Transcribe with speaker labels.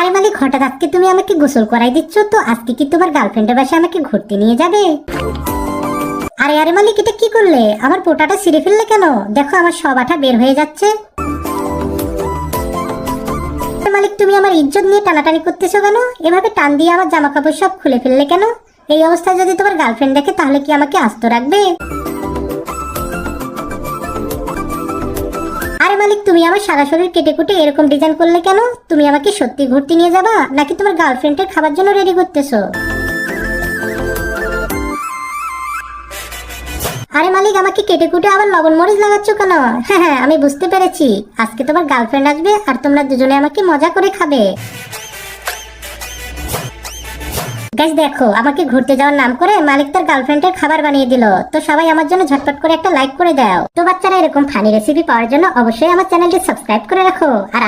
Speaker 1: আরে মালিক, হঠাৎ আজকে তুমি আমাকে গোসল করাই দিচ্ছ, তো আজকে কি তোমার গার্লফ্রেন্ডের বাসায় আমাকে ঘুরতে নিয়ে যাবে? আরে আরে মালিক, এটা কি করলে? আমার পোটাটা ছিঁড়ে ফেললে কেন? দেখো আমার সব আঠা বের হয়ে যাচ্ছে। মালিক, তুমি আমার ইজ্জত নিয়ে টানাটানি করতেছো কেন? এভাবে টান দিয়ে আমার জামা কাপড় সব খুলে ফেললে কেন? এই অবস্থায় যদি তোমার গার্লফ্রেন্ড দেখে তাহলে কি আমাকে আস্ত রাখবে? আরে মালিক, তুমি আমার সারা শরীর কেটে কুটে এরকম ডিজাইন করলে কেন? তুমি আমাকে সত্যি ঘুরতে নিয়ে যাবা নাকি তোমার গার্লফ্রেন্ডের খাবার জন্য রেডি করতেছো? আরে মালিক, আমাকে কেটে কুটে আবার লবণ মরিচ লাগাচ্ছ কেন? হ্যাঁ হ্যাঁ, আমি বুঝতে পেরেছি, আজকে তোমার গার্লফ্রেন্ড আসবে আর তোমরা দুজনে আমাকে মজা করে খাবে। গাইস দেখো, আমাকে ঘুরতে যাওয়ার নাম করে মালিক তার গার্লফ্রেন্ডের খাবার বানিয়ে দিল। তো সবাই আমার জন্য ঝটপট করে একটা লাইক করে দাও। তো বাচ্চারা, এরকম ফানি রেসিপি পাওয়ার জন্য অবশ্যই আমার চ্যানেলটি সাবস্ক্রাইব করে রাখো। আর